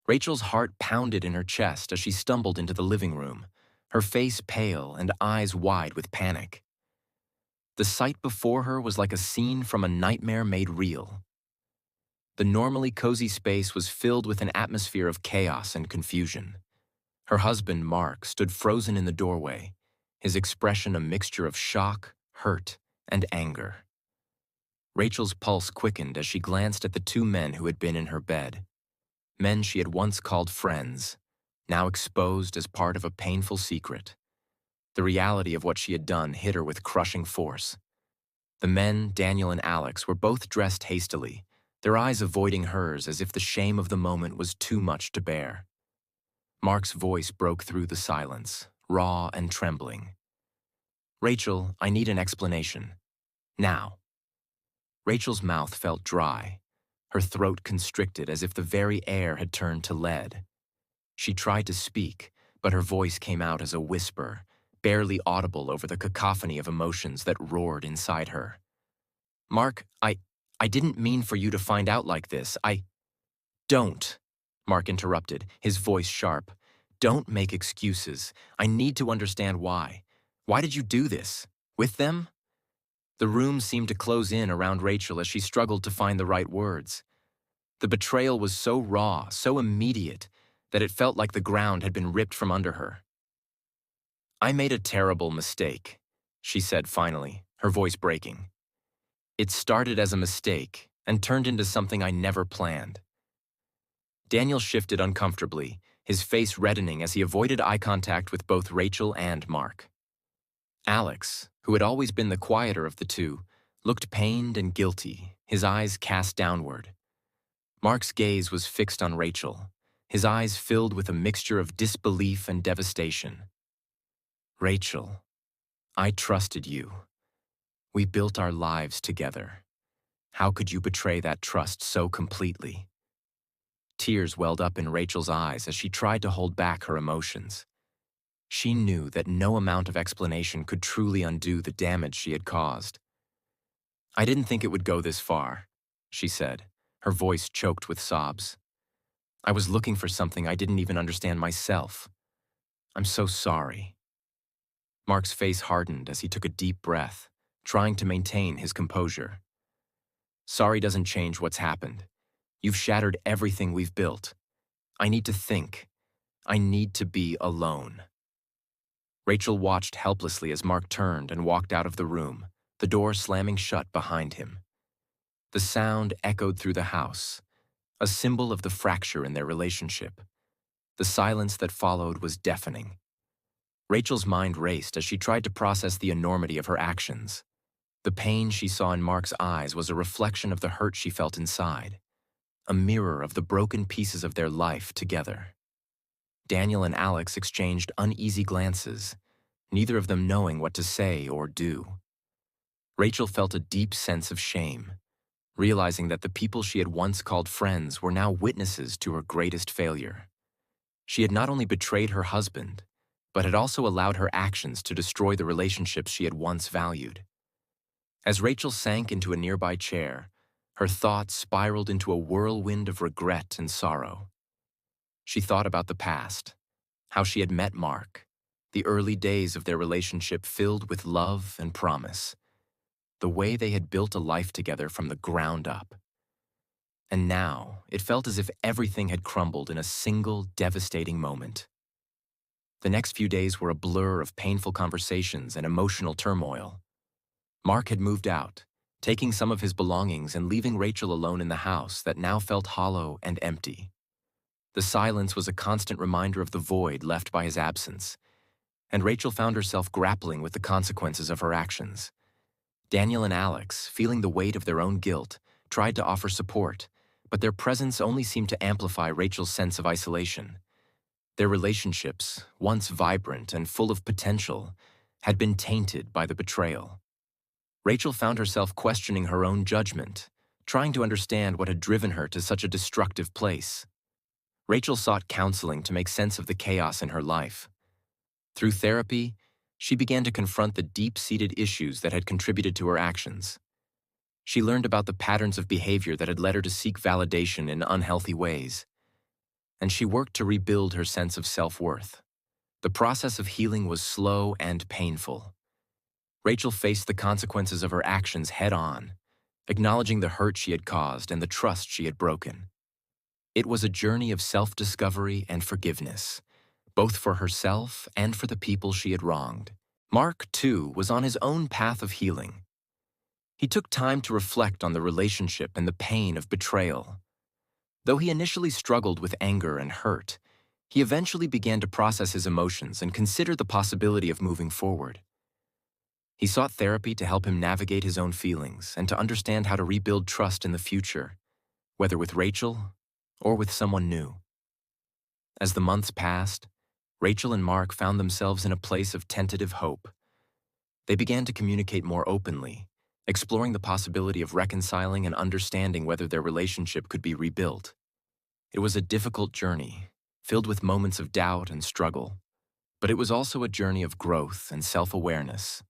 Rachel's heart pounded in her chest as she stumbled into the living room, her face pale and eyes wide with panic. The sight before her was like a scene from a nightmare made real. The normally cozy space was filled with an atmosphere of chaos and confusion. Her husband, Mark, stood frozen in the doorway, his expression a mixture of shock, hurt, and anger. Rachel's pulse quickened as she glanced at the two men who had been in her bed. Men she had once called friends, now exposed as part of a painful secret. The reality of what she had done hit her with crushing force. The men, Daniel and Alex, were both dressed hastily, their eyes avoiding hers as if the shame of the moment was too much to bear. Mark's voice broke through the silence, raw and trembling. "Rachel, I need an explanation. Now." Rachel's mouth felt dry, her throat constricted as if the very air had turned to lead. She tried to speak, but her voice came out as a whisper, barely audible over the cacophony of emotions that roared inside her. "Mark, I didn't mean for you to find out like this. Don't," Mark interrupted, his voice sharp. "Don't make excuses. I need to understand why. Why did you do this? With them?" The room seemed to close in around Rachel as she struggled to find the right words. The betrayal was so raw, so immediate, that it felt like the ground had been ripped from under her. "I made a terrible mistake," she said finally, her voice breaking. "It started as a mistake and turned into something I never planned." Daniel shifted uncomfortably, his face reddening as he avoided eye contact with both Rachel and Mark. Alex, who had always been the quieter of the two, looked pained and guilty, his eyes cast downward. Mark's gaze was fixed on Rachel, his eyes filled with a mixture of disbelief and devastation. "Rachel, I trusted you. We built our lives together. How could you betray that trust so completely?" Tears welled up in Rachel's eyes as she tried to hold back her emotions. She knew that no amount of explanation could truly undo the damage she had caused. "I didn't think it would go this far," she said, her voice choked with sobs. "I was looking for something I didn't even understand myself. I'm so sorry." Mark's face hardened as he took a deep breath, trying to maintain his composure. "Sorry doesn't change what's happened. You've shattered everything we've built. I need to think. I need to be alone." Rachel watched helplessly as Mark turned and walked out of the room, the door slamming shut behind him. The sound echoed through the house, a symbol of the fracture in their relationship. The silence that followed was deafening. Rachel's mind raced as she tried to process the enormity of her actions. The pain she saw in Mark's eyes was a reflection of the hurt she felt inside, a mirror of the broken pieces of their life together. Daniel and Alex exchanged uneasy glances, neither of them knowing what to say or do. Rachel felt a deep sense of shame, realizing that the people she had once called friends were now witnesses to her greatest failure. She had not only betrayed her husband, but had also allowed her actions to destroy the relationships she had once valued. As Rachel sank into a nearby chair, her thoughts spiraled into a whirlwind of regret and sorrow. She thought about the past, how she had met Mark, the early days of their relationship filled with love and promise, the way they had built a life together from the ground up. And now, it felt as if everything had crumbled in a single, devastating moment. The next few days were a blur of painful conversations and emotional turmoil. Mark had moved out, taking some of his belongings and leaving Rachel alone in the house that now felt hollow and empty. The silence was a constant reminder of the void left by his absence, and Rachel found herself grappling with the consequences of her actions. Daniel and Alex, feeling the weight of their own guilt, tried to offer support, but their presence only seemed to amplify Rachel's sense of isolation. Their relationships, once vibrant and full of potential, had been tainted by the betrayal. Rachel found herself questioning her own judgment, trying to understand what had driven her to such a destructive place. Rachel sought counseling to make sense of the chaos in her life. Through therapy, she began to confront the deep-seated issues that had contributed to her actions. She learned about the patterns of behavior that had led her to seek validation in unhealthy ways. and she worked to rebuild her sense of self-worth. The process of healing was slow and painful. Rachel faced the consequences of her actions head-on, acknowledging the hurt she had caused and the trust she had broken. It was a journey of self-discovery and forgiveness, both for herself and for the people she had wronged. Mark, too, was on his own path of healing. He took time to reflect on the relationship and the pain of betrayal. Though he initially struggled with anger and hurt, he eventually began to process his emotions and consider the possibility of moving forward. He sought therapy to help him navigate his own feelings and to understand how to rebuild trust in the future, whether with Rachel or with someone new. As the months passed, Rachel and Mark found themselves in a place of tentative hope. They began to communicate more openly, exploring the possibility of reconciling and understanding whether their relationship could be rebuilt. It was a difficult journey, filled with moments of doubt and struggle, but it was also a journey of growth and self-awareness.